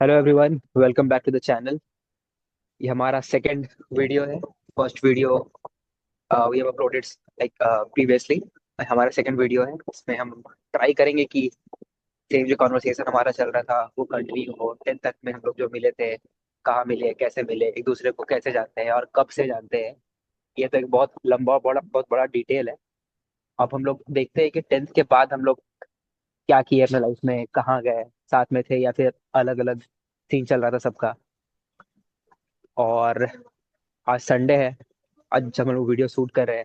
Hello everyone, welcome back to the channel. ये हमारा second video है। First video we have uploaded like previously. हमारा second video है, इसमें हम ट्राई करेंगे कि सेम जो कॉन्वर्सेशन हमारा चल रहा था वो कंटिन्यू हो। 10th तक में हम लोग जो मिले थे, कहाँ मिले, कैसे मिले, एक दूसरे को कैसे जानते हैं और कब से जानते हैं। ये तो एक बहुत लंबा बड़ा बहुत बड़ा डिटेल है। अब हम लोग देखते हैं कि 10th के बाद हम लोग क्या किए अपने लाइफ में, कहाँ गए, साथ में थे या फिर अलग अलग सीन चल रहा था सबका। और आज संडे है, आज हम लोग वीडियो शूट कर रहे हैं।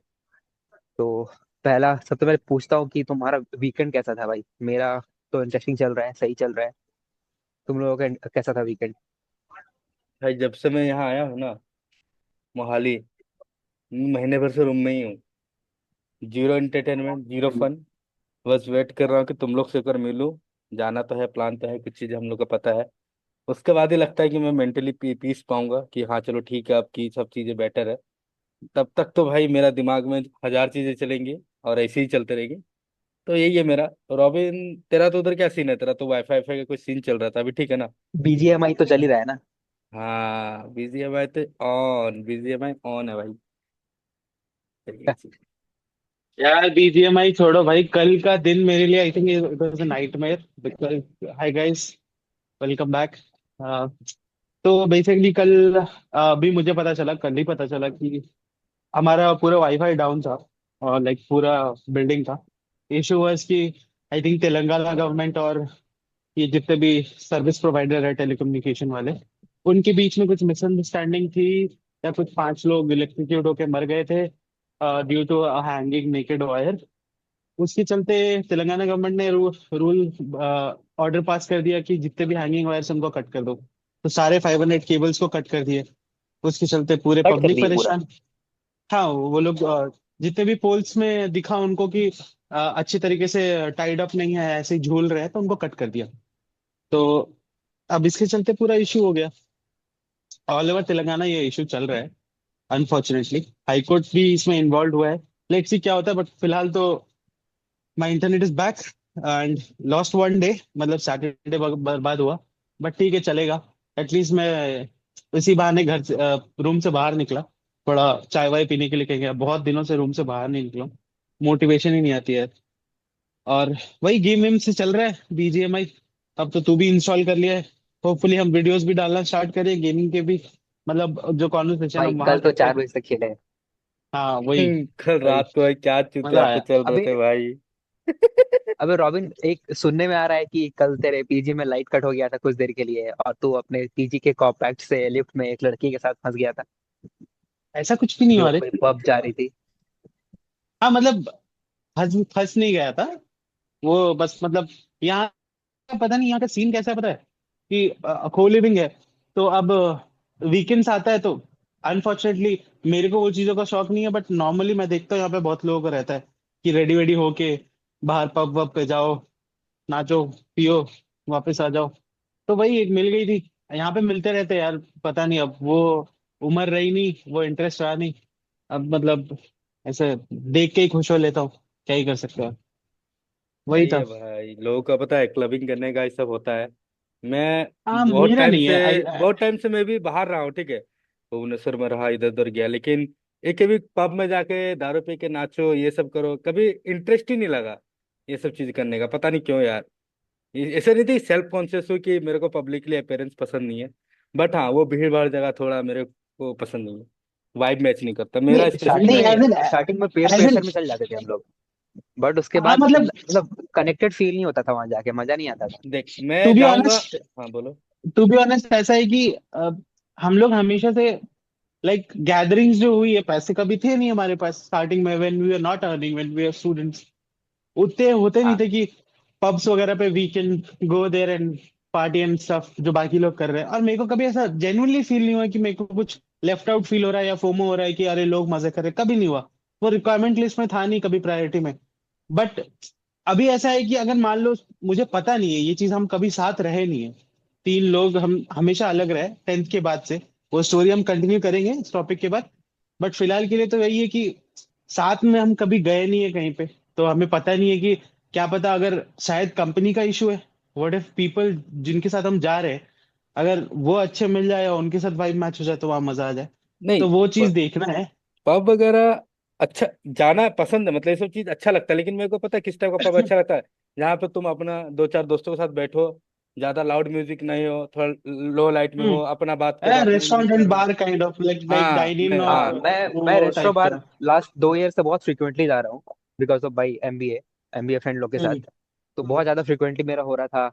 तो पहला सबसे पहले पूछता हूँ कि तुम्हारा वीकेंड कैसा था भाई। मेरा तो इंटरेस्टिंग चल रहा है, सही चल रहा है। तुम लोगों का कैसा था वीकेंड? भाई जब से मैं यहाँ आया हूँ ना, मोहाली, महीने भर से रूम में ही हूँ। Zero entertainment, zero fun. बस वेट कर रहा हूँ कि तुम लोग से एक बार मिलूं। जाना तो है, प्लान तो है, कुछ चीज़ें हम लोग का पता है। उसके बाद ही लगता है कि मैं मेंटली पीस पाऊंगा कि हाँ चलो ठीक है, आपकी सब चीज़ें बेटर है। तब तक तो भाई मेरा दिमाग में हजार चीज़ें चलेंगी और ऐसे ही चलते रहेगी। तो यही है मेरा। रॉबिन, तेरा तो उधर क्या सीन है? तेरा तो वाईफाई वाईफाई का कोई सीन चल रहा था, अभी ठीक है ना? बीजीएमआई तो चल ही रहा है ना। हाँ, बीजीएमआई तो ऑन, बीजीएमआई ऑन है भाई। चलिए। यार बीजीएमआई छोड़ो भाई। कल का दिन मेरे लिए I think it was a nightmare because hi guys, welcome back. तो बेसिकली कल भी मुझे पता चला, कल ही पता चला कि हमारा पूरा वाईफाई डाउन था और लाइक पूरा बिल्डिंग था। इशू हुआ इसकी, आई थिंक तेलंगाना गवर्नमेंट और ये जितने भी सर्विस प्रोवाइडर है टेलीकम्युनिकेशन वाले, उनके बीच में कुछ मिसअंडरस्टैंडिंग थी, या कुछ 5 लोग इलेक्ट्रोक्यूट होके मर गए थे due to hanging naked wire. उसके चलते तेलंगाना गवर्नमेंट ने रूल ऑर्डर पास कर दिया कि जितने भी हैंगिंग वायर्स उनको कट कर दो। तो सारे 500 केबल्स को कट कर दिए। उसके चलते पूरे कट कर पब्लिक दिए पूरा? परेशान। हाँ, वो लोग जितने भी पोल्स में दिखा उनको कि अच्छी तरीके से टाइड अप नहीं है, ऐसे ही झूल रहे हैं, तो उनको कट कर दिया। तो अब इसके चलते पूरा इशू हो गया। ऑल ओवर तेलंगाना ये इशू चल रहा है। अनफॉर्चुनेटली हाई कोर्ट भी इसमें इन्वॉल्व हुआ है। लेट्स सी क्या होता है, बट फिलहाल तो my internet is back and lost one day, मतलब सैटरडे बर्बाद हुआ। बट ठीक है, चलेगा। एटलीस्ट मैं इसी बहाने घर से रूम से बाहर निकला, थोड़ा चाय वाय पीने के लिए कहीं गया। बहुत दिनों से रूम से बाहर नहीं निकला, मोटिवेशन ही नहीं आती है। और वही गेम वेम से चल रहा है बीजीएमआई। अब तो तू भी इंस्टॉल कर लिया है। होपफुली हम वीडियोस भी डालना स्टार्ट करें गेमिंग के भी, मतलब जो कॉन्वर्सेशन भाई हम कल वहां तो करते हैं। 4 बजे तक खेले। हाँ वही। कल वही रात को भाई क्या मजा चुतियापे आया। चल रहे अबे थे भाई। अबे रॉबिन, एक सुनने में आ रहा है कि कल तेरे पीजी में लाइट कट हो गया था कुछ देर के लिए और तू अपने पीजी के कॉम्पैक्ट से लिफ्ट में एक लड़की के साथ फंस गया था ऐसा कुछ भी नहीं जो हुआ रे। कोई पब जा रही थी। हाँ मतलब फंस फंस नहीं गया था वो, बस मतलब यहाँ पता नहीं यहाँ का सीन कैसा है पता है कि को लिविंग है। तो अब वीकेंड्स आता है तो अनफॉर्चुनेटली मेरे को वो चीजों का शौक नहीं है, बट नॉर्मली मैं देखता हूँ यहाँ पे बहुत लोगों को रहता है कि रेडी वेडी होके बाहर पब वब पे जाओ, नाचो, पियो, वापस आ जाओ। तो वही एक मिल गई थी। यहाँ पे मिलते रहते यार। पता नहीं, अब वो उम्र रही नहीं, वो इंटरेस्ट रहा नहीं। अब मतलब ऐसे देख के ही खुश हो लेता हूँ, क्या ही कर सकते हैं। वही सही था। है भाई, लोगों का पता है क्लबिंग करने का ये सब होता है। मैं हाँ मेरा नहीं है। बहुत टाइम से मैं भी बाहर रहा हूँ, ठीक है। भुवनेश्वर में रहा, इधर उधर गया, लेकिन एक कभी पब में जाके दारू पी के नाचो, ये सब करो, कभी इंटरेस्ट ही नहीं लगा ये सब चीज करने का। पता नहीं क्यों यार। ऐसा नहीं थी सेल्फ कॉन्शियस हूँ कि मेरे को पब्लिकली अपेयरेंस पसंद नहीं है। बट हाँ, वो भीड़ भाड़ जगह थोड़ा मेरे को पसंद नहीं है। वाइब मैच नहीं करता मेरा नहीं स्पेसिफिक स्टार्टिंग नहीं, वैसा है। एज एन में स्टार्टिंग में पेयर एज एन प्रेशर में चल जाते थे हम लोग, बट उसके हाँ बाद मतलब मतलब कनेक्टेड फील नहीं होता था, वहां जाके मजा नहीं आता था। देख, मैं टू बी जाऊंगा। ऑनेस्ट, हाँ बोलो। ऐसा है कि हम लोग हमेशा से लाइक गैदरिंग्स जो हुई है, पैसे कभी थे नहीं हमारे पास स्टार्टिंग में, when we are not earning, when we are students. उतने होते नहीं हाँ, थे कि पब्स वगैरह पे we can go there and party and stuff जो बाकी लोग कर रहे हैं। और मेरे को कभी ऐसा जेन्युइनली फील नहीं हुआ कि मेरे को कुछ लेफ्ट आउट फील हो रहा है या फोमो हो रहा है कि अरे लोग मजे कर रहे हैं। कभी नहीं हुआ। वो रिक्वायरमेंट लिस्ट में था नहीं कभी, प्रायोरिटी में। बट अभी ऐसा है कि अगर मान लो, मुझे पता नहीं है ये चीज, हम कभी साथ रहे नहीं है। 3 लोग हम हमेशा अलग रहे 10th के बाद से। वो स्टोरी हम कंटिन्यू करेंगे इस टॉपिक के बाद। बट फिलहाल के लिए तो यही है कि साथ में हम कभी गए नहीं है कहीं पे। तो हमें पता नहीं है कि क्या पता, अगर शायद कंपनी का इशू है। व्हाट इफ पीपल जिनके साथ हम जा रहे हैं अगर वो अच्छे मिल जाए और उनके साथ वाइब मैच हो जाए तो वहां मजा आ जाए। नहीं, तो वो चीज देखना है। पब वगैरह अच्छा जाना पसंद है, मतलब ये सब चीज अच्छा लगता है, लेकिन मेरे को पता है किस टाइप का पब अच्छा लगता है। जहाँ पे तुम अपना दो चार दोस्तों के साथ बैठो, ज्यादा लाउड म्यूजिक नहीं हो, थोड़ा लो लाइट में हो, अपना बात करो, अपना एंजॉय रेस्टोरेंट एंड करो। बार काइंड ऑफ, लाइक हाँ डाइन इन मैं और हाँ, हाँ मैं वो रेस्टो टाइप बार का। लास्ट 2 ईयर से बहुत फ्रिक्वेंटली जा रहा हूँ, बिकॉज ऑफ भाई एमबीए, एमबीए फ्रेंड लोग के साथ। हम्म तो बहुत ज्यादा फ्रिक्वेंटली मेरा हो रहा था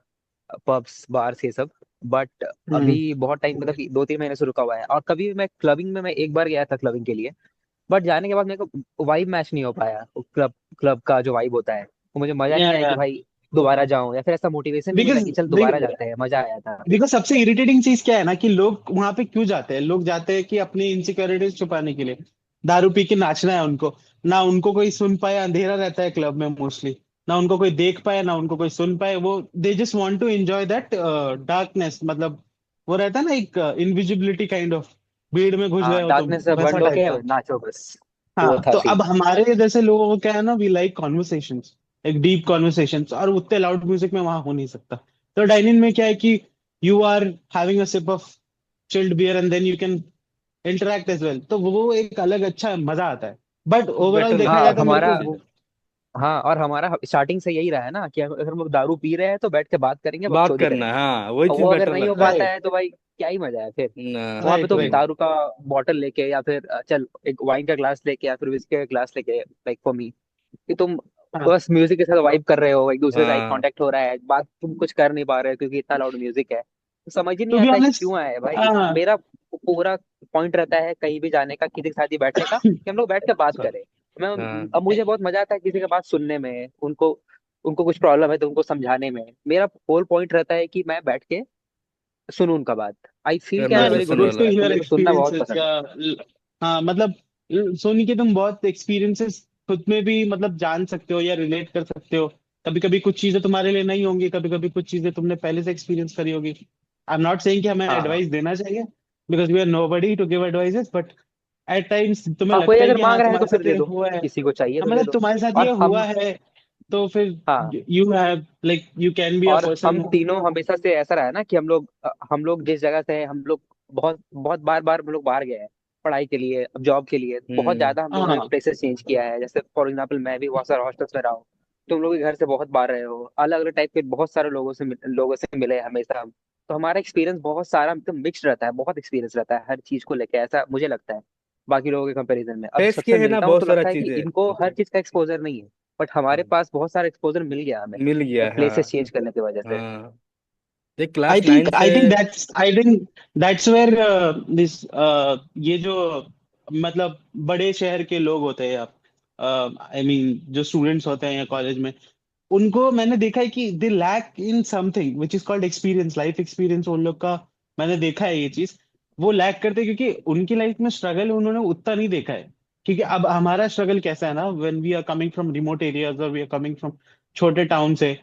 पब्स बार्स ये सब। बट हम्म अभी बहुत टाइम, मतलब कि 2-3 महीने से रुका हुआ है। और कभी भी मैं क्लबिंग में, मैं एक बार गया था क्लबिंग के लिए, बट जाने के बाद मेरे को वाइब मैच नहीं हो पाया। क्लब क्लब का जो वाइब होता है वो मुझे मजा नहीं या आया कि भाई दोबारा जाऊं, या फिर ऐसा मोटिवेशन नहीं मिला बिकॉज कि चल दोबारा जाते हैं, मजा आया था। देखो सबसे इरिटेटिंग चीज क्या है ना, कि लोग वहां पे क्यों जाते हैं? लोग जाते हैं कि अपनी इनसिक्योरिटीज छुपाने के लिए। दारू पी के नाचना है उनको। ना उनको कोई सुन पाए, अंधेरा रहता है क्लब में मोस्टली। ना उनको कोई देख पाए, ना उनको कोई सुन पाए। वो they just want to enjoy that darkness, मतलब वो रहता है ना एक इनविजिबिलिटी काइंड ऑफ। भीड़ में घुस हाँ, गए हो तुम, डार्कनेस से वैसा बंद होके टाइप का। नाचो बस। वो हाँ, था तो सीन। अब हमारे जैसे लोगों को क्या है ना, वी लाइक कॉन्वर्सेशंस, एक डीप कॉन्वर्सेशंस, और उतने लाउड म्यूजिक में वहां हो नहीं सकता। तो डाइनिंग में क्या है कि you are having a sip of chilled beer and then you can interact as well, तो वो एक अलग अच्छा मजा आता है। बट ओवरऑल बेटर देखा हाँ, जाए और तो मेरे हमारा, को वो। हाँ, और हमारा स्टार्टिंग से यही रहा है ना कि अगर हम लोग दारू पी रहे हैं तो बैठ के बात करेंगे, बात बकचोदी करना है, करेंगे। हाँ वही और चीज वो अगर बेटर नहीं हो लगता है। पाता राइट है तो भाई क्या ही मजा है फिर। ना वहां पे राइट तुम राइट। दारू का बॉटल लेके, या फिर चल एक वाइन का ग्लास लेके, या फिर विस्की का ग्लास लेके, लाइक फॉर मी, कि तुम हाँ, बस म्यूजिक के साथ वाइब कर रहे हो, एक दूसरे से आई हाँ कांटेक्ट हो रहा है, बात तुम कुछ कर नहीं पा रहे हो क्योंकि इतना लाउड म्यूजिक है। तो समझ ही नहीं टू बी आता है कि ऑनेस्ट। क्यों आए भाई। हाँ। मेरा पूरा पॉइंट रहता है कहीं भी जाने का, किसी के साथ ही बैठने का, कि हम लोग बैठ के बात करें। मैं हाँ अब मुझे बहुत मजा आता है किसी की बात सुनने में, उनको उनको कुछ प्रॉब्लम है तो उनको समझाने में। मेरा होल पॉइंट रहता है कि मैं बैठ के सुनूं उनका बात। आई फील कि I am very good conversation good with two वाला। दैट, तो हियर मेरे को सुनना बहुत एक्सपीरियंसेस पसंद या। है। हाँ मतलब, सोनी के तुम बहुत एक्सपीरियंसेस खुद में भी मतलब जान सकते हो या रिलेट कर सकते हो। कभी कभी कुछ चीजें तुम्हारे लिए नहीं होंगी, कभी कभी कुछ चीजें तुमने पहले से एक्सपीरियंस करी होगी। आई एम नॉट सेइंग कि हमें हाँ, हाँ, एडवाइस देना चाहिए, because we are nobody to give advices, but at times तुम्हें हाँ, कोई लगता है अगर कि मांग हाँ रहा है तो तुम्हारे फिर साथ दे ये दो, हुआ है। किसी को चाहिए हाँ, तो दे मतलब दो। तुम्हारे साथ और ये हुआ हम, है, तो फिर हाँ, you have, like you can be a और पर्सन। हम तीनों हमेशा से ऐसा रहा है ना कि हम लोग जिस जगह से हैं, हम लोग बहुत बहुत बार बार हम लोग बाहर गए हैं पढ़ाई के लिए, अब जॉब के लिए बहुत हम्म। ज्यादा हम लोगों ने हाँ प्लेसेस चेंज किया है। जैसे फॉर एग्जाम्पल मैं भी बहुत सारे हॉस्टल्स में रहा हूँ। तुम लोग भी घर से बहुत बाहर रहे हो, अलग अलग टाइप के बहुत सारे लोगों से मिले हैं हमेशा हम। तो हमारा एक्सपीरियंस बहुत सारा मतलब मिक्स्ड रहता है, बहुत एक्सपीरियंस रहता है हर चीज को लेके, ऐसा मुझे लगता है बाकी लोगों के कंपैरिजन में। अब फेस सबसे किए है ना मिलता हूँ बहुत तो सारा लगता है कि चीजें। इनको हर चीज का एक्सपोजर नहीं है, बट हमारे हम्म, पास बहुत सारा एक्सपोजर मिल गया हमें मिल गया, प्लेसेस हाँ। चेंज करने की वजह से। हाँ, ये I think that's where this ये जो मतलब बड़े शहर के लोग होते हैं, आई मीन जो स्टूडेंट्स होते हैं या कॉलेज में, उनको मैंने देखा है कि they lack in something which is called experience, life experience उन लोग का। मैंने देखा है ये चीज। वो लैक करते हैं क्योंकि उनकी लाइफ में स्ट्रगल उन्होंने उतना नहीं देखा है। क्योंकि अब हमारा स्ट्रगल कैसा है ना, when we are coming from remote areas और वी आर कमिंग फ्रॉम छोटे टाउन से,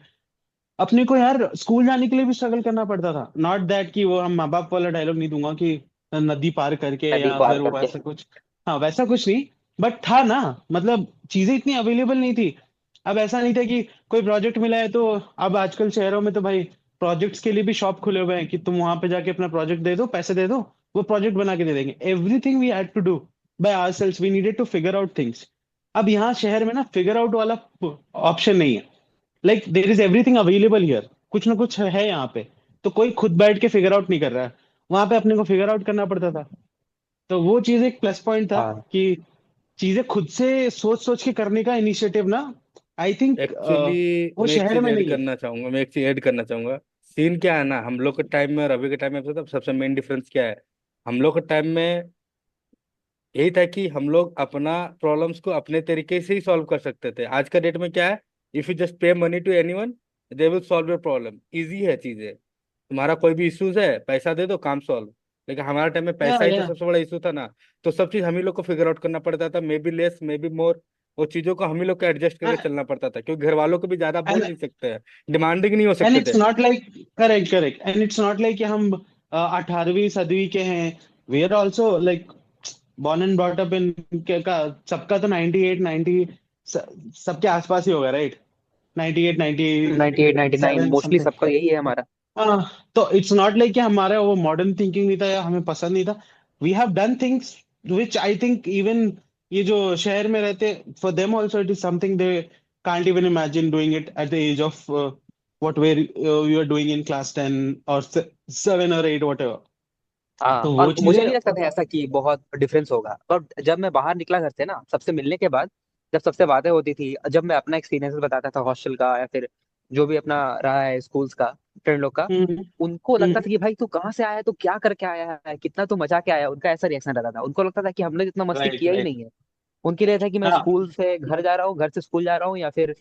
अपने को यार स्कूल जाने के लिए भी स्ट्रगल करना पड़ता था। नॉट दैट कि वो, हम माँ बाप वाला डायलॉग नहीं दूंगा कि नदी पार करके नदी या पार फिर वो करके। ऐसा कुछ। हाँ, वैसा कुछ नहीं। बट था ना, मतलब चीजें इतनी अवेलेबल नहीं थी। अब ऐसा नहीं था कि कोई प्रोजेक्ट मिला है तो, अब आजकल शहरों में तो भाई प्रोजेक्ट्स के लिए भी शॉप खुले हुए हैं कि तुम वहां पे जाके अपना प्रोजेक्ट दे दो, पैसे दे दो, वो प्रोजेक्ट बना के दे देंगे। Everything we had to do by ourselves, we needed to figure out things. अब यहाँ शहर में ना फिगर आउट वाला ऑप्शन नहीं है। Like there is everything available here, कुछ ना कुछ है यहाँ पे। तो कोई खुद बैठ के फिगर आउट नहीं कर रहा है। वहां पे अपने को फिगर आउट करना पड़ता था। तो वो चीज एक प्लस पॉइंट था हाँ, कि चीजें खुद से सोच सोच के करने का इनिशिएटिव ना, आई थिंक एक्चुअली वो मैं एक शहर चीज में ऐड नहीं है। करना चाहूंगा, सीन क्या है ना, हम लोग के टाइम में और अभी के टाइम में पता है सबसे मेन डिफरेंस क्या है। हम लोग के टाइम में यही था कि हम लोग अपना प्रॉब्लम्स को अपने तरीके से ही सॉल्व कर सकते थे। आज का डेट में क्या है, if you just pay money to anyone, they will solve your problem. Easy है चीजें, तुम्हारा कोई भी इश्यूज है, पैसा दे दो, काम सॉल्व। लेकिन हमारे टाइम में या पैसा ही तो या सबसे बड़ा इशू था ना। तो सब चीज हम ही लोग को फिगर आउट करना पड़ता था, may be less may be more. वो चीजों को हम ही लोग को एडजस्ट करके चलना पड़ता था, क्योंकि घर वालों को भी ज्यादा बोल एंड नहीं सकते हैं, डिमांडिंग नहीं हो एंड सकते इट्स थे। Not like, correct correct, and it's not like कि हम 18वीं सदवी के हैं। We are also like born and brought up in का। सबका तो 98 90 सबके आसपास ही होगा, राइट? 98 98 99 97 mostly something. सबका यही है हमारा। हाँ, तो इट्स नॉट लाइक कि हमारा वो मॉडर्न थिंकिंग नहीं था या हमें पसंद नहीं था। We have done things which I think even ये जो शहर में रहते, for them also it is something they can't even imagine doing it at the age of what where you are doing in class 10 और 7 और 8 what ever. हाँ, तो वो और मुझे चीजें नहीं लगता था ऐसा कि बहुत डिफरेंस होगा, बट जब मैं बाहर निकला घर से ना, सबसे मिलने के बाद, जब सबसे बातें होती थी, जब मैं अपना एक्सपीरियंस बताता था हॉस्टल का या फिर जो भी अपना रहा है स्कूल्स का, फ्रेंड लोग का, हम्म उनको लगता हम्म था कि भाई तू कहाँ से आया है, तू क्या करके आया है, कितना तू मजा के आया है। उनका ऐसा रिएक्शन रहता था, उनको लगता था कि हमने जितना मस्ती राइट किया ही राइट। नहीं है। उनके लिए था कि मैं हाँ स्कूल से घर जा रहा हूँ, घर से स्कूल जा रहा हूँ, या फिर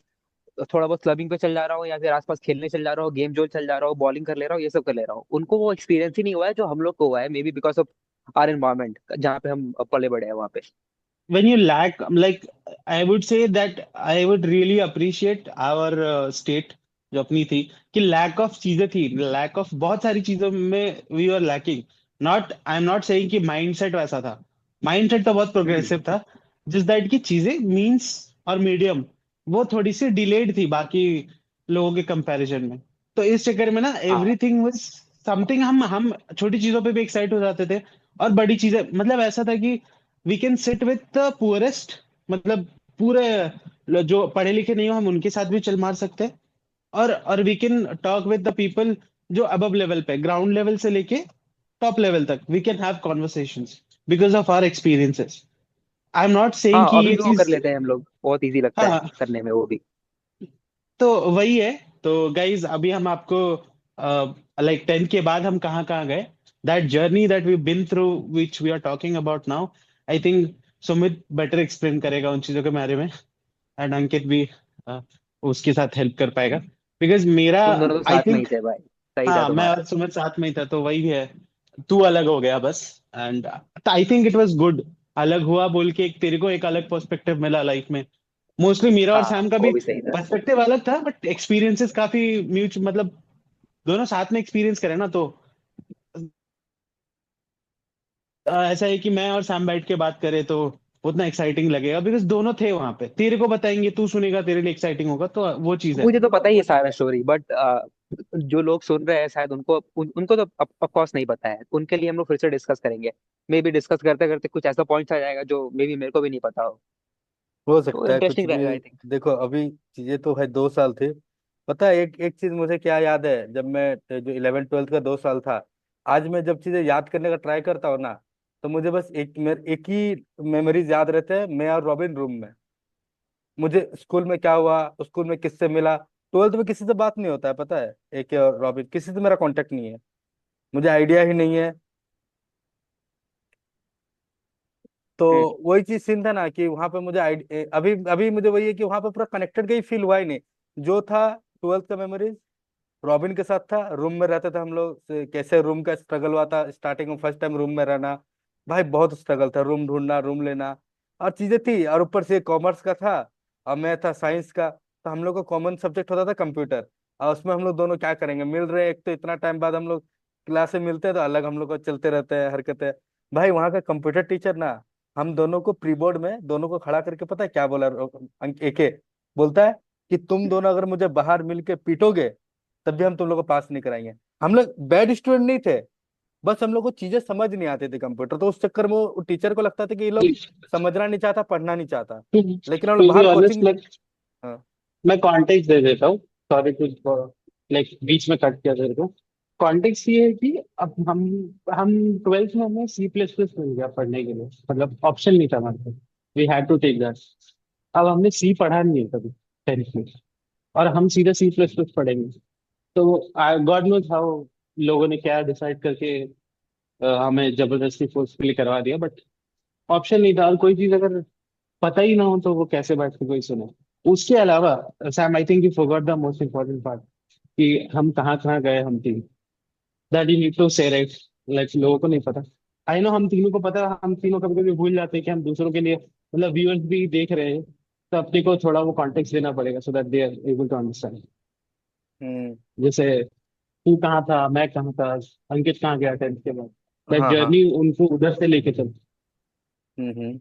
थोड़ा बहुत क्लबिंग पे चल जा रहा हूँ, या फिर आसपास खेलने चल जा रहा हूँ, गेम जोन चल जा रहा हूँ, बॉलिंग कर ले रहा हूँ, ये सब कर ले रहा हूँ। उनको वो एक्सपीरियंस ही नहीं हुआ है जो हम लोग को हुआ है, maybe because of our environment जहाँ पे हम पले बड़े हैं वहाँ पे। when you lack, like I would say that I would really appreciate our state जो अपनी थी, कि लैक ऑफ चीजें थी, लैक ऑफ बहुत सारी चीजों में we are lacking. Not, I am not saying कि माइंडसेट वैसा था, माइंडसेट तो बहुत हम्म। प्रोग्रेसिव था। जिस दैट की चीजें मींस और मीडियम वो थोड़ी सी डिलेड थी बाकी लोगों के कंपैरिजन में। तो इस चक्कर में ना हाँ एवरीथिंग वाज समथिंग, हम छोटी चीजों पे भी एक्साइट हो जाते थे। और बड़ी चीजें मतलब ऐसा था कि we can sit with the poorest, मतलब पूरे जो पढ़े लिखे नहीं हो हम उनके साथ भी चल मार सकते हैं। और we can talk with the people जो अबव लेवल पे, ग्राउंड लेवल से लेके टॉप लेवल तक we can have conversations because of our experiences. I am not saying हाँ, कि अभी ये भी वो कर चीज। लेते हैं हम लोग, बहुत इजी लगता है हाँ, करने में वो भी। तो वही है। तो गाइज अभी हम आपको लाइक 10 के बाद हम कहाँ कहाँ गए, that journey that we been through which we are talking about now, I think Sumit better explain करेगा उन चीजों के बारे में। एंड अंकित भी uh, उसके साथ हेल्प कर पाएगा बिकॉज मेरा, तुम दोनों तो आई साथ में ही थिंक, थे भाई, सही था हाँ मैं तुम्हारा। और सुमित साथ में ही था तो वही है। तू अलग हो गया बस। And I think it was good, अलग हुआ बोल के एक तेरे को एक अलग पर्सपेक्टिव मिला लाइफ में। मोस्टली मेरा और हाँ, सैम का भी वो भी सही था। पर्सपेक्टिव अलग था बट एक्सपीरियंसेस काफी म्यूच मतलब दोनों साथ में एक्सपीरियंस करे ना, तो ऐसा है कि मैं और सैम बैठ के बात करें तो उतना एक्साइटिंग लगेगा बिकॉज दोनों थे वहां पे। तेरे को बताएंगे, तू सुनेगा, तेरे लिए एक्साइटिंग होगा, तो वो चीज है। मुझे तो पता ही है सारा स्टोरी, बट जो लोग सुन रहे हैं शायद उनको तो ऑफ कोर्स नहीं पता है। उनके लिए हम लोग फिर से डिस्कस करेंगे। मे बी डिस्कस करते करते कुछ ऐसा पॉइंट आ जाएगा जो मे बी मेरे को भी नहीं पता हो। हो तो सकता है कुछ इंटरेस्टिंग भी। रहेगा आई थिंक। देखो अभी चीजें तो है, 2 साल थे। पता है एक एक चीज मुझे क्या याद है, जब मैं जो 11th 12th का 2 साल था, आज मैं जब चीजें याद करने का ट्राई करता हूँ ना, तो मुझे बस एक ही मेमोरीज याद रहते हैं, मैं और रॉबिन रूम में। मुझे स्कूल में क्या हुआ, स्कूल में किससे मिला, 12th में किसी से बात नहीं होता है, पता है, एक और रॉबिन, किसी से मेरा कांटेक्ट नहीं है, मुझे आइडिया ही नहीं है। तो हम्म। वही चीज सीन था ना कि वहां पे मुझे अभी अभी मुझे वही है कि वहां पे पूरा कनेक्टेड का ही फील हुआ ही नहीं। जो था 12th का मेमोरीज रॉबिन के साथ था, रूम में रहते थे हम लोग, कैसे रूम का स्ट्रगल हुआ था स्टार्टिंग में, फर्स्ट टाइम रूम में रहना। भाई बहुत स्ट्रगल था, रूम ढूंढना, रूम लेना, और चीजें थी। और ऊपर से कॉमर्स का था और मैं था साइंस का, तो हम लोग को कॉमन सब्जेक्ट होता था कंप्यूटर। और उसमें हम लोग दोनों क्या करेंगे, मिल रहे हैं, एक तो इतना टाइम बाद हम लोग क्लास में मिलते हैं, तो अलग हम लोग को चलते रहते हैं हरकतें। भाई वहाँ का कंप्यूटर टीचर ना, हम दोनों को प्री बोर्ड में दोनों को खड़ा करके पता है क्या बोला, एके बोलता है कि तुम दोनों अगर मुझे बाहर मिल के पीटोगे तब भी हम तुम लोग को पास नहीं कराएंगे। हम लोग बैड स्टूडेंट नहीं थे, बस हम लोग को चीजें समझ नहीं आती थी कंप्यूटर, तो उस चक्कर में वो टीचर को लगता था कि ये लोग समझना नहीं चाहता, पढ़ना नहीं चाहता। लेकिन हम लोग टू बी बाहर ऑनेस्ट, कोचिंग। लाइक हाँ मैं कॉन्टेक्स्ट दे देता हूँ। सॉरी टू लाइक बीच में कट किया तेरे को। कॉन्टेक्स्ट ये है कि अब हम 12th में हमें सी प्लस प्लस मिल गया पढ़ने के लिए, मतलब ऑप्शन नहीं था हमारे पास, we had to take that. अब हमने सी पढ़ा नहीं है कभी 10th में, और हम सीधा सी प्लस प्लस पढ़ेंगे। तो गॉड नोज हाउ लोगों ने क्या डिसाइड करके हमें जबरदस्ती फोर्सफुली करवा दिया, बट ऑप्शन नहीं था। और कोई चीज अगर पता ही ना हो तो वो कैसे बैठ के कोई सुने। उसके अलावा Sam, I think you forgot the most important part, कि हम कहाँ कहाँ गए हम तीन। दैट यू नीड टू से, राइट? लाइक लोगों को नहीं पता। आई नो हम तीनों को पता है, हम तीनों कभी कभी भूल जाते हैं कि हम दूसरों के लिए, मतलब व्यूअर्स भी देख रहे हैं, तो अपने को थोड़ा वो कॉन्टेक्स्ट देना पड़ेगा so that they are able to understand. Hmm. जैसे तू कहाँ था, मैं कहाँ था, अंकित कहाँ गया 10th के बाद, दैट हाँ हाँ। जर्नी उनको उधर से लेके चल। हम्म।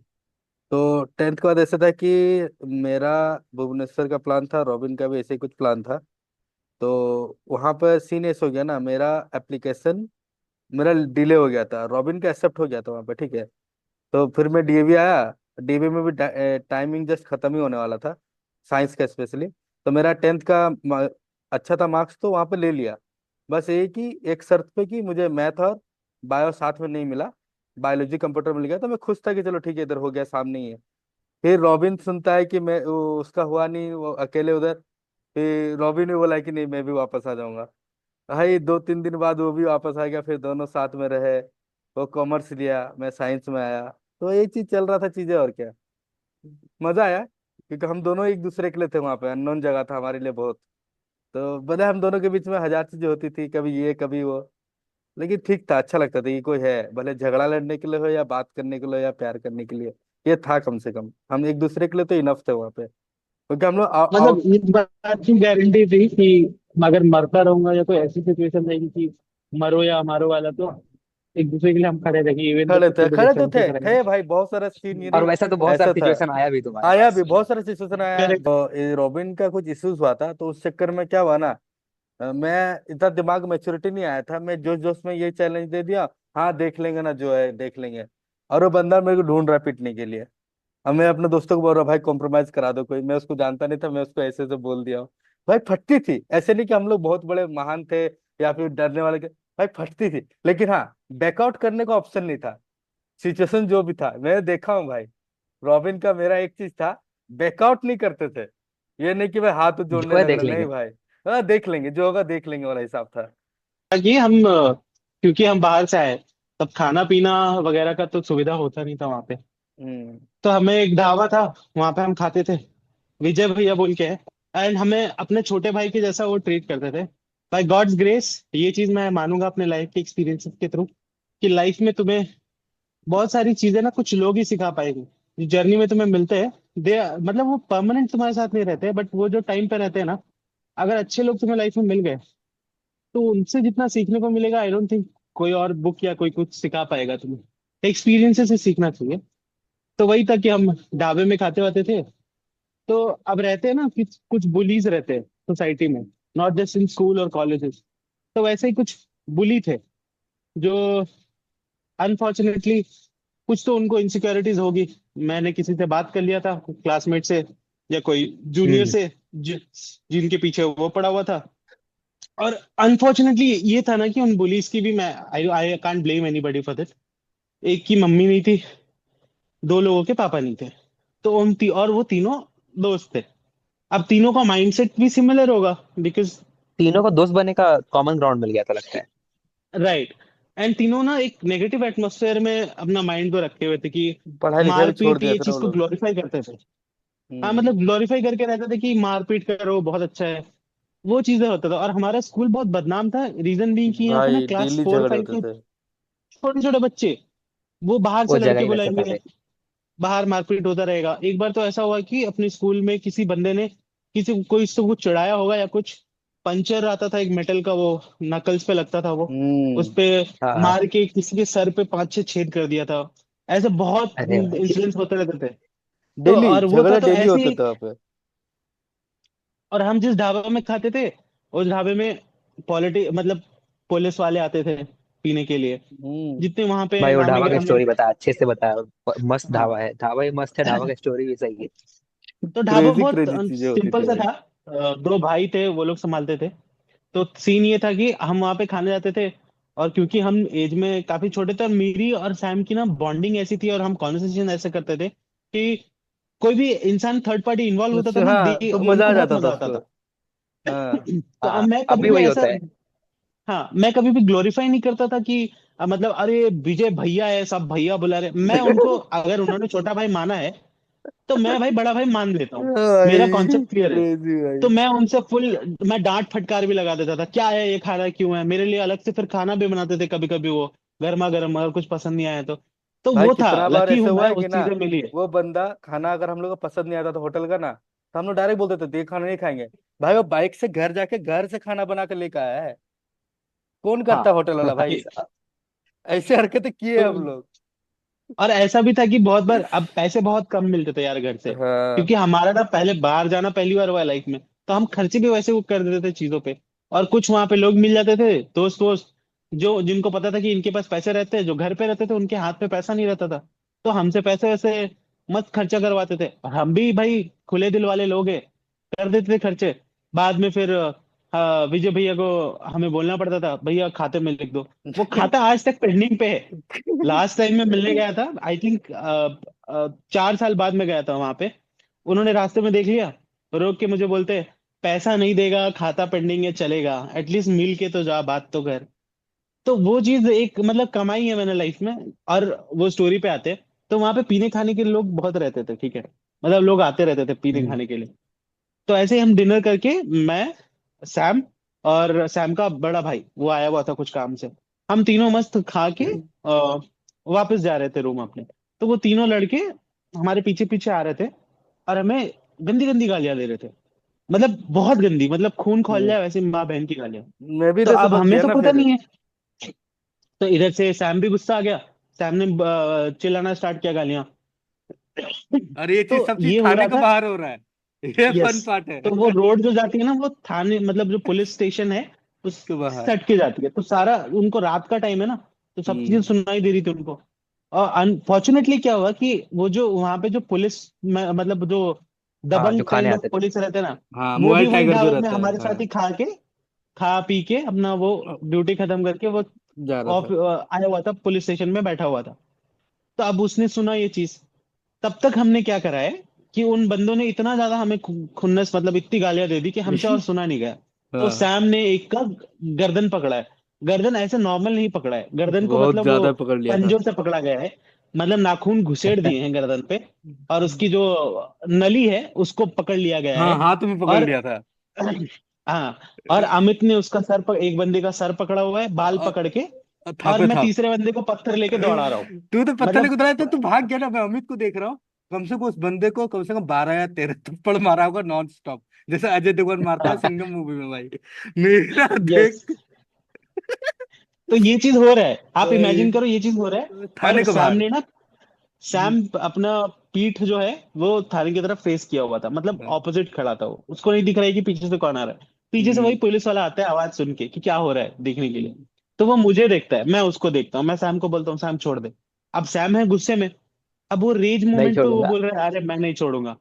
तो 10th के बाद ऐसा था कि मेरा भुवनेश्वर का प्लान था, रॉबिन का भी ऐसे ही कुछ प्लान था। तो वहां पर सीन ऐसा हो गया ना, मेरा एप्लीकेशन मेरा डिले हो गया था, रॉबिन का एक्सेप्ट हो गया था वहां पे, ठीक है। तो फिर मैं डीएवी आया। डीएवी में भी टाइमिंग जस्ट खत्म ही होने वाला था, साइंस का स्पेशली। तो मेरा 10th का अच्छा था मार्क्स, तो वहां पे ले लिया। बस ये कि एक शर्त पे कि मुझे मैथ और बायो साथ में नहीं मिला, बायोलॉजी कंप्यूटर मिल गया, तो मैं खुश था कि चलो ठीक है, इधर हो गया, सामने ही है। फिर रॉबिन सुनता है कि उसका हुआ नहीं, वो अकेले उधर। फिर रॉबिन ने बोला कि नहीं, मैं भी वापस आ जाऊंगा। भाई 2-3 दिन बाद वो भी वापस आ गया, फिर दोनों साथ में रहे। वो कॉमर्स लिया, मैं साइंस में आया। तो यही चीज चल रहा था, चीजें और क्या। मजा आया, क्योंकि हम दोनों एक दूसरे के लिए थे वहां पे, अननोन जगह था हमारे लिए बहुत। तो बता, हम दोनों के बीच में हजार चीजें होती थी, कभी ये कभी वो। लेकिन ठीक था, अच्छा लगता था कि कोई है, भले झगड़ा लड़ने के लिए हो, या बात करने के लिए, या प्यार करने के लिए। ये था, कम से कम हम एक दूसरे के लिए तो इनफ थे वहां पे, क्योंकि हम लोग मतलब आउट। इस बात की गारंटी थी कि अगर मरता रहूंगा या कोई ऐसी सिचुएशन रहेगी कि मरो या मारो वाला, तो एक दूसरे के लिए हम खड़े रहेंगे, इवन तो कुछ भी खड़े तो डिसीजन थे पे करेंगे। थे भाई, बहुत सारा सीन ये और नहीं। वैसा तो बहुत सारा ऐसा था, सिचुएशन आया भी तुम्हारे आया भी पास। बहुत सारा सिचुएशन आया। करेक्ट। तो ये रॉबिन का कुछ इश्यूज हुआ था, तो उस चक्कर में क्या हुआ ना, मैं इतना दिमाग मैच्योरिटी नहीं आया था, मैं जोश जोश में ये चैलेंज दे दिया। हाँ देख लेंगे ना, जो है देख लेंगे। और वो बंदा मेरे को ढूंढ रहा है पीटने के लिए। अब मैं अपने दोस्तों को बोल रहा हूँ, भाई कॉम्प्रोमाइज करा दो कोई, मैं उसको जानता नहीं था, मैं उसको ऐसे ऐसे बोल दिया हूँ। भाई फटती थी, ऐसे नहीं कि हम लोग बहुत बड़े महान थे या फिर डरने वाले के। भाई फटती थी, लेकिन हाँ, बैकआउट करने का ऑप्शन नहीं था। सिचुएशन जो भी था, मैंने देखा हूँ भाई। रॉबिन का मेरा एक चीज था, बैकआउट नहीं करते थे। ये नहीं कि भाई हाथ जो जोड़ने है लग देख रहा, नहीं लेंगे। भाई। हाँ देख लेंगे, जो होगा देख लेंगे वाला हिसाब था। कि हम क्योंकि हम बाहर से आए, तब खाना पीना वगैरह का तो सुविधा होता नहीं था वहां पे। हम्म। तो हमें एक ढाबा था, वहां पे हम खाते थे, विजय भैया बोल के है। एंड हमें अपने छोटे भाई के जैसा वो ट्रीट करते थे। बाय गॉड्स ग्रेस, ये चीज मैं मानूंगा अपने लाइफ के एक्सपीरियंसेस के थ्रू, कि लाइफ में तुम्हें बहुत सारी चीजें ना कुछ लोग ही सिखा पाएंगे। जो जर्नी में तुम्हें मिलते हैं, दे मतलब वो परमानेंट तुम्हारे साथ नहीं रहते, बट वो जो टाइम पे रहते हैं ना, अगर अच्छे लोग तुम्हें लाइफ में मिल गए, तो उनसे जितना सीखने को मिलेगा, आई डोंट थिंक कोई और बुक या कोई कुछ सिखा पाएगा तुम्हें। एक्सपीरियंसेस से सीखना चाहिए। तो वही था कि हम ढाबे में खाते वाते थे। तो अब रहते हैं ना कि कुछ बुलीज रहते हैं सोसाइटी में, नॉट जस्ट इन स्कूल और कॉलेजेस। तो वैसे ही कुछ बुली थे, जो अनफॉर्चुनेटली कुछ तो उनको इनसिक्योरिटीज होगी। मैंने किसी से बात कर लिया था, क्लासमेट से या कोई जूनियर हम्म। से, जिनके पीछे वो पड़ा हुआ था। और अनफॉर्चुनेटली ये था ना कि उन बुलीज की भी, मैं I I can't blame anybody for this. एक की मम्मी नहीं थी, दो लोगों के पापा नहीं थे। तो और वो तीनों दोस्त थे। अब तीनों का माइंडसेट भी सिमिलर होगा, बिकॉज तीनों को दोस्त बनने का कॉमन ग्राउंड मिल गया था लगता है। राइट। एंड तीनों ना एक नेगेटिव एटमोसफेयर में अपना माइंड को रखे हुए थे कि पढ़ाई लिखाई भी छोड़ मारपीट दिया ये था ना चीज वो को लोग। ग्लोरीफाई करते थे। हाँ, हम्म। मतलब ग्लोरीफाई करके रहते थे कि मारपीट करो बहुत अच्छा है। वो चीजें होता था। और हमारा स्कूल बहुत बदनाम था, रीजन भी कि यहाँ पे ना भाई क्लास डेली फोर झगड़े फाइव होते के थे। छोटे छोटे बच्चे, वो बाहर वो से जगह लड़के ही वैसे था बुलाएंगे, फिर। बाहर मारपीट होता रहेगा। एक बार तो ऐसा हुआ कि अपने स्कूल में किसी बंदे ने किसी कोई इसको कुछ चिढ़ाया होगा या कुछ, पंचर आता था एक मेटल का, वो नकल्स पे लगता था वो, उस हम्म। पे हाँ हाँ। मार के किसी के सर पे 5-6 छेद कर दिया था। ऐसे बहुत अरे भाई। इंसिडेंट्स होते रहते थे। तो डेली और वो था झगड़े तो डेली ऐसे होते ही। थे वहाँ पे। और हम जिस ढाबा में खाते थे, उस ढाबे में मतलब पुलिस वाले आते थे पीने के लिए। हम्म। जितने वहां पे भाई वो नामी ढाबा का गिरामी। स्टोरी बता, अच्छे से बता। मस्त ढाबा हाँ। है, ढाबा ही मस्त है, ढाबा का स्टोरी भी सही है। तो ढाबा क्रेजी बहुत क्रेजी चीजें होती सिंपल थी सा भाई। था। दो भाई थे, वो लोग संभालते थे। तो सीन ये था कि हम वहां पे खाने जाते थे। और क्योंकि हम एज में काफी छोटे थे, और मेरी और सैम की ना बॉन्डिंग ऐसी थी, और हम कॉन्वर्सेशन ऐसे करते थे कि कोई भी इंसान थर्ड पार्टी इन्वॉल्व होता था उससे ना, हाँ तो मजा उनको आ बहुत जाता था मजा आता उसको। था। हाँ। तो अब हाँ, मैं अब कभी भी भी वही ऐसा, होता है। हाँ, मैं कभी भी ग्लोरीफाई नहीं करता था कि मतलब अरे विजय भैया है, सब भैया बुला रहे। मैं उनको, अगर उन्होंने छोटा भाई माना है, तो मैं भाई बड़ा भाई मान लेता हूँ। मेरा भाई कॉन्सेप्ट क्लियर है। क्रेजी भाई। तो मैं उनसे फुल, मैं डांट फटकार भी लगा देता था, क्या है ये खा रहा है, क्यों है, मेरे लिए अलग से फिर खाना भी बनाते थे कभी कभी वो, गर्मा गर्म, अगर कुछ पसंद नहीं आया तो भाई वो था, कितना बार लकी ऐसे हूं हुआ मैं, है वो कि ना, चीजें मिली है। वो बंदा खाना अगर हम लोग को पसंद नहीं आता था होटल का ना, तो हम लोग डायरेक्ट बोलते थे ये खाना नहीं खाएंगे। भाई वो बाइक से घर जाके घर से खाना बना के लेके आया है। कौन हाँ। करता है होटल वाला भाई। ऐसा। ऐसे हरकतें किए तो हम लोग। और ऐसा भी था कि बहुत बार, अब पैसे बहुत कम मिलते थे यार घर से, हाँ। क्योंकि हमारा ना पहले बाहर जाना पहली बार हुआ लाइफ में, तो हम खर्चे भी वैसे वो कर देते थे चीजों पे। और कुछ वहां पे लोग मिल जाते थे, दोस्त वोस्त, जो जिनको पता था कि इनके पास पैसे रहते हैं, जो घर पे रहते थे उनके हाथ में पैसा नहीं रहता था, तो हमसे पैसे वैसे मत खर्चा करवाते थे। और हम भी भाई खुले दिल वाले लोग हैं, कर देते थे खर्चे। बाद में फिर विजय भैया को हमें बोलना पड़ता था, भैया खाते में लिख दो। वो खाता आज तक पेंडिंग पे है। लास्ट टाइम मैं मिलने गया था, आई थिंक 4 साल बाद में गया था वहां पे। उन्होंने रास्ते में देख लिया, रोक के मुझे बोलते, पैसा नहीं देगा, खाता पेंडिंग है, चलेगा, एटलीस्ट मिल के तो जा, बात तो कर। तो वो चीज एक मतलब कमाई है मैंने लाइफ में। और वो स्टोरी पे आते, तो वहां पे पीने खाने के लोग बहुत रहते थे, ठीक है, मतलब लोग आते रहते थे पीने हम्म। खाने के लिए। तो ऐसे ही हम डिनर करके, मैं, सैम, और सैम का बड़ा भाई वो आया हुआ था कुछ काम से, हम तीनों मस्त खा के वापस जा रहे थे रूम अपने। तो वो तीनों लड़के हमारे पीछे पीछे आ रहे थे, और हमें गंदी गंदी गालियां दे रहे थे, मतलब बहुत गंदी, मतलब खून खौल हम्म। जाए वैसे माँ बहन की गालियां। मैं भी तो तो अब सबक हमें दिया तो ना पता फिर। नहीं है, तो इधर से सैम भी गुस्सा आ गया, सैम ने चिल्लाना स्टार्ट किया गालियां। और ये चीज तो सब चीज ये हो थाने रहा के था। बाहर हो रहा है। ये यस। फन पार्ट है। तो वो रोड जो जाती है ना, वो थाने मतलब जो पुलिस स्टेशन है उस के बाहर। सट के जाती है, तो सारा उनको रात का टाइम है ना, तो सब चीजें हम्म। सुनाई दे रही थी उनको। और अनफॉर्चुनेटली क्या हुआ कि वो जो वहां पे जो पुलिस मतलब जो हाँ, डबल जो खाने काइंड ऑफ आते थे। पुलिस रहते हैं ना, हाँ, वो भी मोबाइल वही टाइगर जो ढाबे में रहता है, हमारे साथ हाँ। ही खा पी के अपना वो ड्यूटी खत्म करके वो जा रहा ऑफ था। आया हुआ था, पुलिस स्टेशन में बैठा हुआ था। तो अब उसने सुना ये चीज। तब तक हमने क्या करा है कि उन बंदों ने इतना ज्यादा हमें खुन्नस मतलब इतनी गालियां दे दी कि हमसे और सुना नहीं गया। तो हाँ, सैम ने एक का गर्दन पकड़ा है। गर्दन ऐसे नॉर्मल नहीं पकड़ा है, गर्दन को बहुत मतलब वो ज्यादा पकड़ लिया था। पंजों से पकड़ा गया है, मतलब नाखून घुसेड़ दिए हैं गर्दन पे। और उसकी जो नली है उसको पकड़ लिया गया हाँ, है। हाथ में पकड़ और लिया था। हाँ, और अमित ने उसका एक बंदे का सर पकड़ा हुआ है, बाल और पकड़ के। और थापे मैं थाप। तीसरे बंदे को पत्थर लेके दौड़ा रहा हूँ। तू तो पत्थर लेके मतलब उतरा है, तो तू भाग गया ना। मैं अमित को देख रहा हूँ। कम से कम उस बंदे को कम से कम 12 या 13 थप्पड़ मारा होगा नॉन स्टॉप। जैसे अजय देवगन मारता है सिंघम मूवी में भाई। मेरा यस। देख। तो ये चीज हो रहा है, आप भाई, इमेजिन करो ये चीज हो रहा है। थाने और के बाहर। सैम अपना पीठ जो है वो थाने की तरफ फेस किया हुआ था, मतलब ऑपोजिट खड़ा था वो, उसको नहीं दिख रहा है कि पीछे से कौन आ रहा है। पीछे से वही हम्म। पुलिस वाला आता है आवाज सुन के कि क्या हो रहा है देखने के लिए। तो वो मुझे देखता है, मैं उसको देखता हूँ, मैं सैम को बोलता हूँ सैम छोड़ दे। अब सैम है गुस्से में, अब वो रेज नहीं मोमेंट पे वो छोड़ूंगा। बोल रहा है अरे मैं नहीं छोड़ूंगा।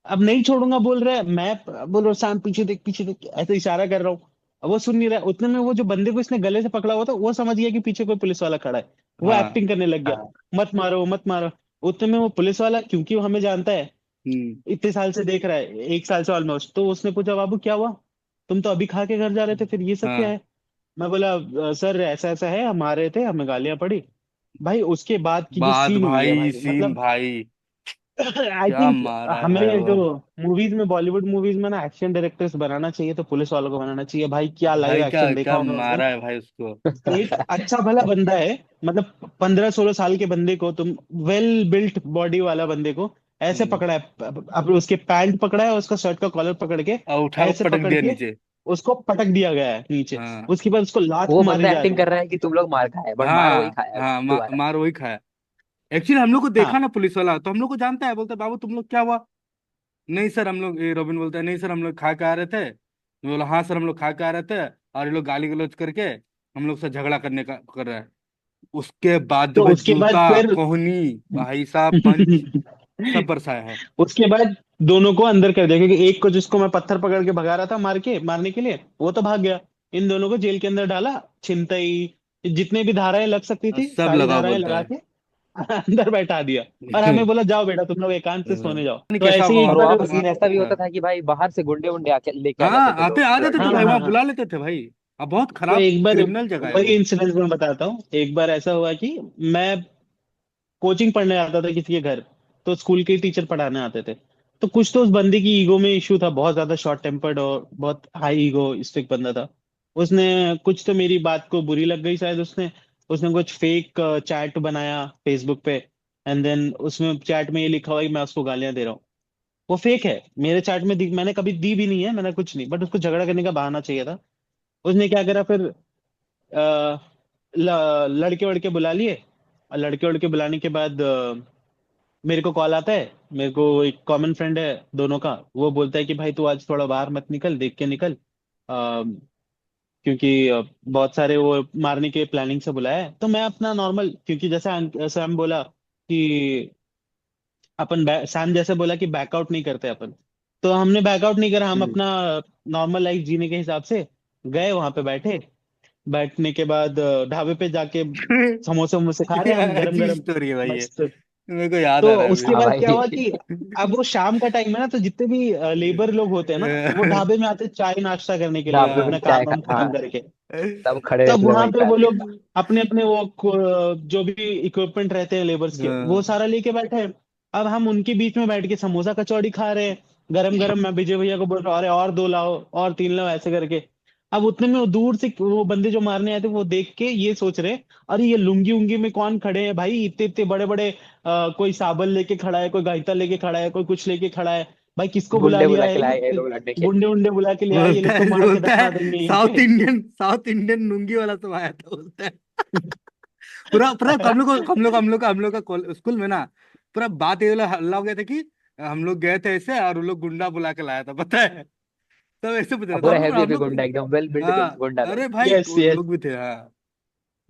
अब नहीं छोड़ूंगा बोल रहा है, मैं बोल रहा हूँ सैम पीछे देख पीछे देख, ऐसे इशारा कर रहा हूँ। अब वो सुन नहीं रहा है। उतने में वो जो बंदे को इसने गले से पकड़ा हुआ था वो समझ गया कि पीछे कोई पुलिस वाला खड़ा है। वो हाँ। एक्टिंग करने लग गया, हाँ। मत मारो मत मारो। उतने में वो पुलिस वाला, क्योंकि वो हमें जानता है, हम्म। इतने साल से देख रहा है, 1 साल से ऑलमोस्ट, तो उसने पूछा बाबू क्या हुआ, तुम तो अभी खा के घर जा रहे थे, फिर ये सब क्या हाँ। है। मैं बोला सर ऐसा ऐसा है, हम आ रहे थे, हमें गालियां पड़ी। भाई उसके बाद की जो बाद सीन हुई है भाई, भाई, सीन मतलब भाई। आई क्या थिंक मारा है भाई हमें वो। जो मूवीज में, बॉलीवुड मूवीज में ना एक्शन डायरेक्टर्स बनाना चाहिए, तो पुलिस वालों को बनाना चाहिए भाई। क्या लाइव भाई, क्या एक्शन देखा क्या होगा उस दिन। मारा है भाई उसको। एक अच्छा भला बंदा है, मतलब 15-16 साल के बंदे को तुम, वेल बिल्ट बॉडी वाला बंदे को ऐसे हम्म। पकड़ा है, अब उसके पैंट पकड़ा है, उसका शर्ट का कॉलर पकड़ के और उठा के ऐसे पटक पकड़ दिया के नीचे। उसको पटक दिया गया है नीचे। हाँ। उसके बाद उसको लात वो मारी बंदा जा एक्टिंग रही है। कर रहा है कि तुम लोग मार खाए, बट मार वही हाँ, खाया हाँ, दोबारा। मार वही खाया। एक्चुअली हम लोग को देखा हाँ ना पुलिस वाला, तो हम लोग को जानता है। बोलता है, बाबू तुम लोग क्या हुआ। नहीं सर, हम लोग, ये रॉबिन बोलता है, नहीं सर हम लोग खा के आ रहे थे। मैं बोला, हाँ सर हम लोग खा के आ रहे थे। और ये लोग गाली गलौज करके हम लोग से झगड़ा करने का कर रहा है। उसके बाद जो तो भाई उसके बाद जूता फिर कोहनी, भाई साहब पंच, सब बरसाया है। उसके बाद दोनों को अंदर कर दिया, क्योंकि एक को जिसको मैं पत्थर पकड़ के भगा रहा था मारने के लिए, वो तो भाग गया। इन दोनों को जेल के अंदर डाला, छिनतई जितने भी धाराएं लग सकती और थी सब सारी लगाओ धाराएं बोलता लगा है। के अंदर बैठा दिया। और हमें बोला जाओ बेटा तुम लोग एकांत से सोने जाओ, नहीं तो कैसा ऐसे ही होगा एक और वहाँ वहां बार। पे सीन ऐसा भी होता हाँ। था कि भाई बाहर से गुंडे उंडे आके लेके आ हाँ, जाते थे आते लोग आ जो जाते थे हाँ एक्टिंग भाई, हाँ वहाँ करने के हाँ। लिए। बुला लेते थे भाई। अब बहुत तो खराब एक बार क्रिमिनल जगह है वही वो। इंसिडेंट मैं बताता हूँ। एक बार ऐसा हुआ कि मैं कोचिंग पढ़ने आता था किसी के घर, तो स्कूल के टीचर पढ़ाने आते थे। तो कुछ तो उस बंदे की ईगो में इशू था, बहुत ज्यादा शॉर्ट टेम्पर्ड और बहुत हाई ईगो स्टिक बंदा था। उसने कुछ तो मेरी बात को बुरी लग गई शायद, उसने उसने कुछ फेक चैट बनाया फेसबुक पे। एंड देन उसमें चैट में ये लिखा हुआ है कि मैं उसको गालियां दे रहा हूँ। वो फेक है, मेरे चैट में मैंने कभी दी भी नहीं है, मैंने कुछ नहीं, बट उसको झगड़ा करने का बहाना चाहिए था। उसने क्या करा फिर, अ, लड़के वड़के बुला लिए। और लड़के वड़के बुलाने के बाद मेरे को कॉल आता है। मेरे को एक कॉमन फ्रेंड है दोनों का, वो बोलता है कि भाई तू आज थोड़ा बाहर मत निकल, देख के निकल। क्योंकि बहुत सारे वो मारने के प्लानिंग से बुलाया है। तो मैं अपना नॉर्मल, क्योंकि जैसे सैम बोला कि सैम जैसे बोला कि बैकआउट नहीं करते अपन, तो हमने बैकआउट नहीं करा। हम हम्म। अपना नॉर्मल लाइफ जीने के हिसाब से गए, वहां पे बैठे। बैठने के बाद ढाबे पे जाके समोसे वमोसे खा रहे हैं हम, गरम अच्छी गरम स्टोरी है भाई ये, मस्त। मेरे को याद तो आ रहा है उसके हाँ बाद अभी। क्या भाई। हुआ कि अब वो शाम का टाइम है ना, तो जितने भी लेबर लोग होते हैं ना, वो ढाबे में आते हैं चाय नाश्ता करने के लिए ढाबे में अपना चाय काम खा, वाम हाँ, खत्म करके। सब खड़े तब रहते थे वहां वहीं पे पे वो आके। लोग अपने अपने जो भी इक्विपमेंट रहते हैं लेबर्स के, वो हाँ, सारा लेके बैठे हैं। अब हम उनके बीच में बैठ के समोसा कचौड़ी खा रहे हैं गरम गरम। मैं विजय भैया को बोल रहा हूँ, अरे और दो लाओ, और तीन लाओ, ऐसे करके। अब उतने में वो दूर से वो बंदे जो मारने आए थे, वो देख के ये सोच रहे, अरे ये लुंगी उंगी में कौन खड़े हैं भाई, इतने इतने बड़े बड़े, कोई साबल लेके खड़ा है, कोई गाइता लेके खड़ा है, कोई कुछ लेके खड़ा है। भाई किसको बुला गुंडे लिया बुला है के लाए ये ये? लोग लड़ने के लिए। गुंडे उंडे बुला के ले आए, ये लोग बोलता तो है मार के बोलता दफना है देंगे यहीं साउथ पे। इंडियन, साउथ इंडियन लुंगी वाला सब आया था बोलता है। पूरा पूरा हम लोग का स्कूल में ना, पूरा बात ये वाला हल्ला हो गया था कि हम लोग गए थे ऐसे और वो लोग गुंडा बुला के लाया था, पता है। सब ऐसे पूछ रहे अब थे, पूरा हम लोग हैवी हम हैवी लोग गुंडा, एकदम वेल बिल्ड हाँ, गुंडा लोग। अरे भाई यस वो यस। लोग भी थे, हाँ,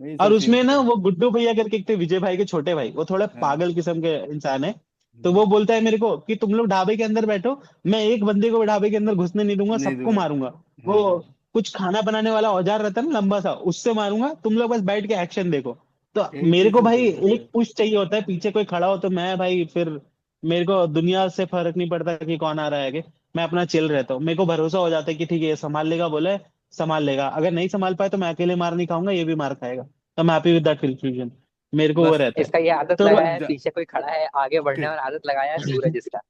यही और सब सीन उसमें ना था। वो गुड्डू भैया करके एक थे, विजय भाई के छोटे भाई, वो थोड़ा हाँ। पागल किस्म के इंसान है। तो हम्म, वो बोलता है मेरे को कि तुम लोग ढाबे के अंदर बैठो, मैं एक बंदे को भी ढाबे के अंदर घुसने नहीं दूंगा, नहीं सबको दूंगा। मारूंगा। हाँ वो हाँ। कुछ खाना बनाने वाला औजार रहता है ना लंबा सा, उससे मारूंगा, तुम लोग बस बैठ के एक्शन देखो। तो यही मेरे चीज को सब भाई चलता था। एक पुश चाहिए होता है, पीछे कोई खड़ा हो तो मैं भाई फिर, मेरे को दुनिया से फर्क नहीं पड़ता कि कौन आ रहा है आगे। मैं अपना चिल रहता हूँ, मेरे को भरोसा हो जाता है कि ठीक है ये संभाल लेगा, बोले संभाल लेगा। अगर नहीं संभाल पाए तो मैं अकेले मार नहीं खाऊंगा, ये भी मार खाएगा। तो मैं हैप्पी विद दैट कंफ्यूजन, मेरे को वो बस रहता है। इसका ये आदत तो लगा जब है, पीछे कोई खड़ा है, आगे बढ़ने और आदत लगाया है सूरज इसका।